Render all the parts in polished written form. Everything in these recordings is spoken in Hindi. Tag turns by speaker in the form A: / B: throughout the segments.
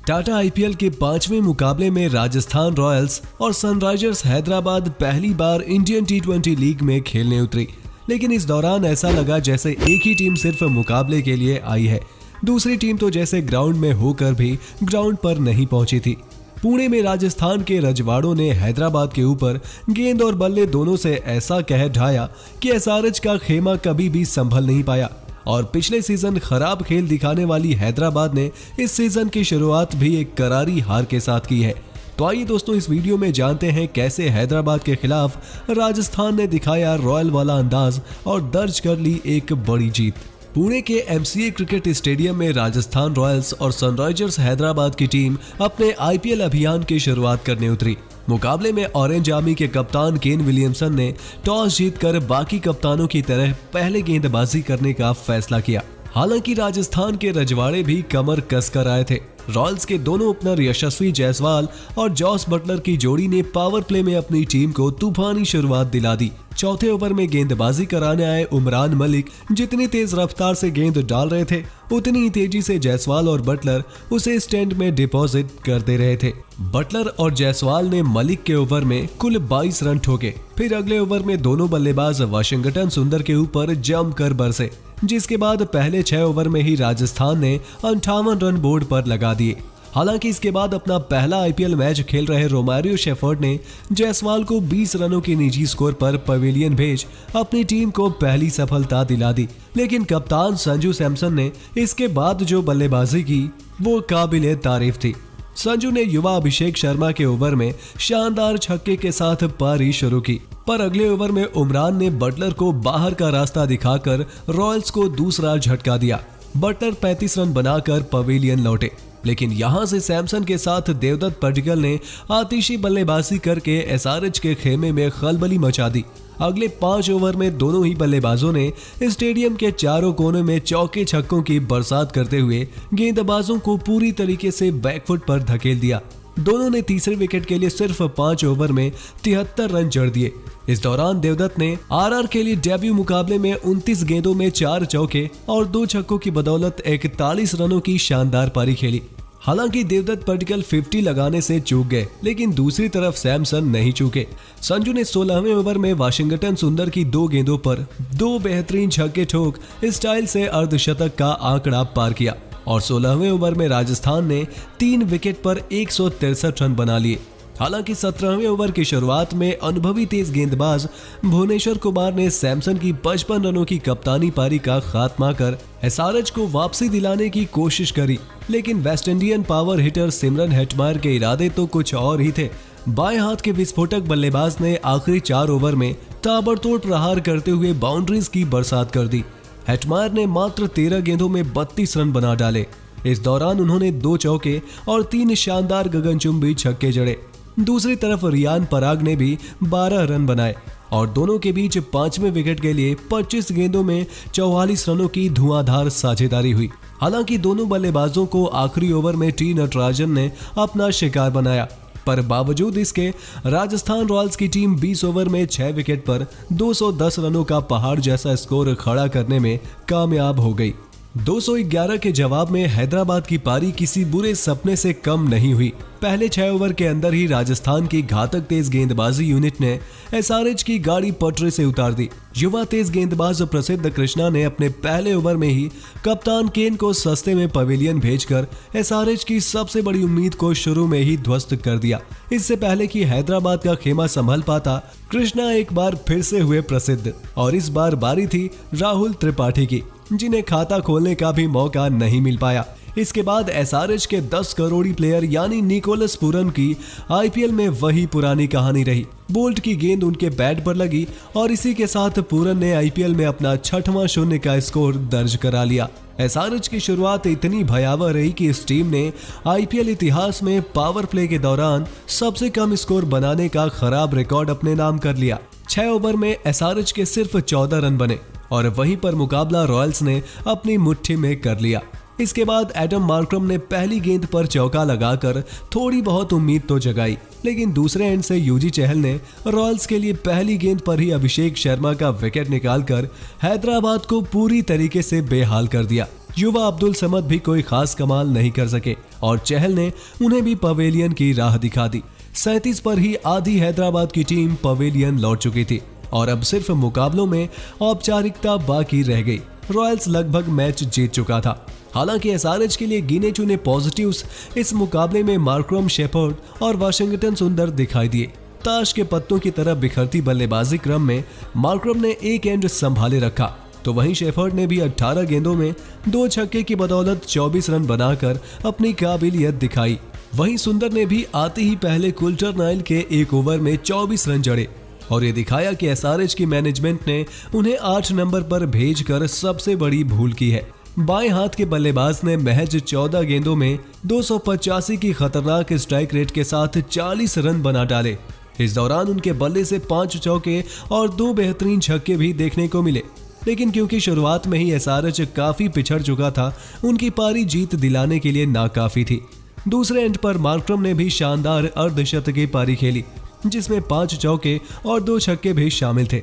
A: टाटा आईपीएल के 5वें मुकाबले में राजस्थान रॉयल्स और सनराइजर्स हैदराबाद पहली बार इंडियन टी20 लीग में खेलने उतरी, लेकिन इस दौरान ऐसा लगा जैसे एक ही टीम सिर्फ मुकाबले के लिए आई है। दूसरी टीम तो जैसे ग्राउंड में होकर भी ग्राउंड पर नहीं पहुंची थी। पुणे में राजस्थान के रजवाड़ों ने हैदराबाद के ऊपर गेंद और बल्ले दोनों से ऐसा कहर ढाया कि एसआरएच का खेमा कभी भी संभल नहीं पाया और पिछले सीजन खराब खेल दिखाने वाली हैदराबाद ने इस सीजन की शुरुआत भी एक करारी हार के साथ की है। तो आइए दोस्तों, इस वीडियो में जानते हैं कैसे हैदराबाद के खिलाफ राजस्थान ने दिखाया रॉयल वाला अंदाज और दर्ज कर ली एक बड़ी जीत। पुणे के एमसीए क्रिकेट स्टेडियम में राजस्थान रॉयल्स और सनराइजर्स हैदराबाद की टीम अपने आईपीएल अभियान की शुरुआत करने उतरी। मुकाबले में ऑरेंज आर्मी के कप्तान केन विलियमसन ने टॉस जीतकर बाकी कप्तानों की तरह पहले गेंदबाजी करने का फैसला किया। हालांकि राजस्थान के रजवाड़े भी कमर कसकर आए थे। रॉयल्स के दोनों ओपनर यशस्वी जायसवाल और जॉस बटलर की जोड़ी ने पावर प्ले में अपनी टीम को तूफानी शुरुआत दिला दी। चौथे ओवर में गेंदबाजी कराने आए उमरान मलिक जितनी तेज रफ्तार से गेंद डाल रहे थे, उतनी ही तेजी से जायसवाल और बटलर उसे स्टैंड में डिपॉजिट करते रहे थे। बटलर और जायसवाल ने मलिक के ओवर में कुल 22 रन ठोके। फिर अगले ओवर में दोनों बल्लेबाज वाशिंगटन सुंदर के ऊपर जमकर बरसे, जिसके बाद पहले 6 ओवर में ही राजस्थान ने 58 रन बोर्ड पर लगा दिए। हालांकि इसके बाद अपना पहला आईपीएल मैच खेल रहे रोमारियो शेफर्ड ने जायसवाल को 20 रनों के निजी स्कोर पर पवेलियन भेज अपनी टीम को पहली सफलता दिला दी। लेकिन कप्तान संजू सैमसन ने इसके बाद जो बल्लेबाजी की वो काबिले तारीफ थी। संजू ने युवा अभिषेक शर्मा के ओवर में शानदार छक्के के साथ पारी शुरू की, पर अगले ओवर में उमरान ने बटलर को बाहर का रास्ता दिखाकर रॉयल्स को दूसरा झटका दिया। बटलर 35 रन बनाकर पवेलियन लौटे, लेकिन यहां से सैमसन के साथ देवदत्त पडिक्कल ने आतिशी बल्लेबाजी करके एसआरएच के खेमे में खलबली मचा दी। अगले 5 ओवर में दोनों ही बल्लेबाजों ने स्टेडियम के चारों कोनों में चौके छक्कों की बरसात करते हुए गेंदबाजों को पूरी तरीके से बैकफुट पर धकेल दिया। दोनों ने तीसरे विकेट के लिए सिर्फ 5 ओवर में 73 रन जड़ दिए। इस दौरान देवदत्त ने आरआर के लिए डेब्यू मुकाबले में 29 गेंदों में 4 चौके और 2 छक्कों की बदौलत 41 रनों की शानदार पारी खेली। हालांकि देवदत्त पडिक्कल 50 लगाने से चूक गए, लेकिन दूसरी तरफ सैमसन नहीं चूके। संजू ने 16वें ओवर में वाशिंगटन सुंदर की 2 गेंदों पर 2 बेहतरीन छक्के ठोक स्टाइल से अर्धशतक का आंकड़ा पार किया और 16वें ओवर में राजस्थान ने 3 विकेट पर 163 रन बना लिए। हालांकि 17वें ओवर की शुरुआत में अनुभवी तेज गेंदबाज भुवनेश्वर कुमार ने सैमसन की 55 रनों की कप्तानी पारी का खात्मा कर एसआरएच को वापसी दिलाने की कोशिश करी, लेकिन वेस्ट इंडियन पावर हिटर सिमरन हेटमायर के इरादे तो कुछ और ही थे। बाएं हाथ के विस्फोटक बल्लेबाज ने आखिरी 4 ओवर में ताबड़तोड़ प्रहार करते हुए बाउंड्रीज की बरसात कर दी। हेटमायर ने मात्र 13 गेंदों में 32 रन बना डाले। इस दौरान उन्होंने 2 चौके और 3 शानदार गगनचुंबी छक्के जड़े। दूसरी तरफ रियान पराग ने भी 12 रन बनाए और दोनों के बीच 5वें विकेट के लिए 25 गेंदों में 44 रनों की धुआंधार साझेदारी हुई। हालांकि दोनों बल्लेबाजों को आखिरी ओवर में टी नटराजन ने अपना शिकार बनाया, पर बावजूद इसके राजस्थान रॉयल्स की टीम 20 ओवर में 6 विकेट पर 210 रनों का पहाड़ जैसा स्कोर खड़ा करने में कामयाब हो गई। 211 के जवाब में हैदराबाद की पारी किसी बुरे सपने से कम नहीं हुई। पहले 6 ओवर के अंदर ही राजस्थान की घातक तेज गेंदबाजी यूनिट ने एसआरएच की गाड़ी पटरी से उतार दी। युवा तेज गेंदबाज प्रसिद्ध कृष्णा ने अपने पहले ओवर में ही कप्तान केन को सस्ते में पवेलियन भेजकर एसआरएच की सबसे बड़ी उम्मीद को शुरू में ही ध्वस्त कर दिया। इससे पहले कि हैदराबाद का खेमा संभल पाता, कृष्णा एक बार फिर से हुए प्रसिद्ध और इस बार बारी थी राहुल त्रिपाठी की, जिन्हें खाता खोलने का भी मौका नहीं मिल पाया। इसके बाद एसआरएच के 10 करोड़ी प्लेयर यानी निकोलस पूरन की आईपीएल में वही पुरानी कहानी रही। बोल्ट की गेंद उनके बैट पर लगी और इसी के साथ पूरन ने आईपीएल में अपना 6वां शून्य का स्कोर दर्ज करा लिया। एसआरएच की शुरुआत इतनी भयावह रही कि इस टीम ने आईपीएल इतिहास में पावर प्ले के दौरान सबसे कम स्कोर बनाने का खराब रिकॉर्ड अपने नाम कर लिया। 6 ओवर में एसआरएच के सिर्फ 14 रन बने और वहीं पर मुकाबला रॉयल्स ने अपनी मुट्ठी में कर लिया। इसके बाद एडम मार्क्रम ने पहली गेंद पर चौका लगाकर थोड़ी बहुत उम्मीद तो जगाई, लेकिन दूसरे एंड से यूजी चहल ने रॉयल्स के लिए पहली गेंद पर ही अभिषेक शर्मा का विकेट निकालकर हैदराबाद को पूरी तरीके से बेहाल कर दिया। युवा अब्दुल समद भी कोई खास कमाल नहीं कर सके और चहल ने उन्हें भी पवेलियन की राह दिखा दी। 37 पर ही आधी हैदराबाद की टीम पवेलियन लौट चुकी थी और अब सिर्फ मुकाबलों में औपचारिकता बाकी रह गई। रॉयल्स लगभग मैच जीत चुका था। हालांकि एसआरएच के लिए गिने चुने पॉजिटिव्स इस मुकाबले में मार्करम शेफर्ड और वाशिंगटन सुंदर दिखाई दिए। ताश के पत्तों की तरह बिखरती बल्लेबाजी क्रम में मार्करम ने एक एंड संभाले रखा, तो वहीं शेफर्ड ने भी 18 गेंदों में 2 छक्के की बदौलत 24 रन बनाकर अपनी काबिलियत दिखाई। वहीं सुंदर ने भी आते ही पहले कुल्टर नाइल के एक ओवर में 24 रन जड़े और ये दिखाया कि एसआरएच की मैनेजमेंट ने उन्हें 8 नंबर पर भेजकर सबसे बड़ी भूल की है। बाएं हाथ के बल्लेबाज ने महज 14 गेंदों में 285 की खतरनाक स्ट्राइक रेट के साथ 40 रन बना डाले। इस दौरान उनके बल्ले से 5 चौके और 2 बेहतरीन छक्के भी देखने को मिले, लेकिन क्योंकि शुरुआत में ही एसआरएच काफी पिछड़ चुका था, उनकी पारी जीत दिलाने के लिए नाकाफी थी। दूसरे एंड पर मार्करम ने भी शानदार अर्धशतकीय पारी खेली, जिसमें 5 चौके और 2 छक्के भी शामिल थे,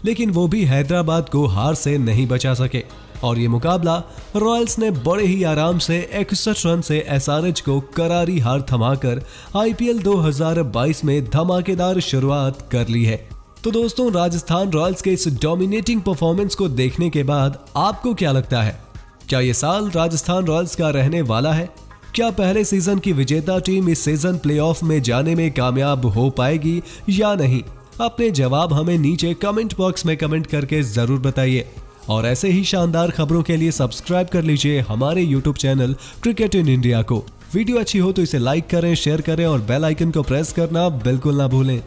A: लेकिन वो भी हैदराबाद को हार से नहीं बचा सके और ये मुकाबला रॉयल्स ने बड़े ही आराम से 61 रन से एसआरएच को करारी हार थमाकर आईपीएल 2022 में धमाकेदार शुरुआत कर ली है। तो दोस्तों, राजस्थान रॉयल्स के इस डोमिनेटिंग परफॉर्मेंस को देखने के बाद आपको क्या लगता है? क्या ये साल राजस्थान रॉयल्स का रहने वाला है? क्या पहले सीजन की विजेता टीम इस सीजन प्लेऑफ में जाने में कामयाब हो पाएगी या नहीं? अपने जवाब हमें नीचे कमेंट बॉक्स में कमेंट करके जरूर बताइए और ऐसे ही शानदार खबरों के लिए सब्सक्राइब कर लीजिए हमारे YouTube channel cricket in India को। वीडियो अच्छी हो तो इसे लाइक करें, शेयर करें और बेल आइकन को प्रेस करना बिल्कुल ना भूलें।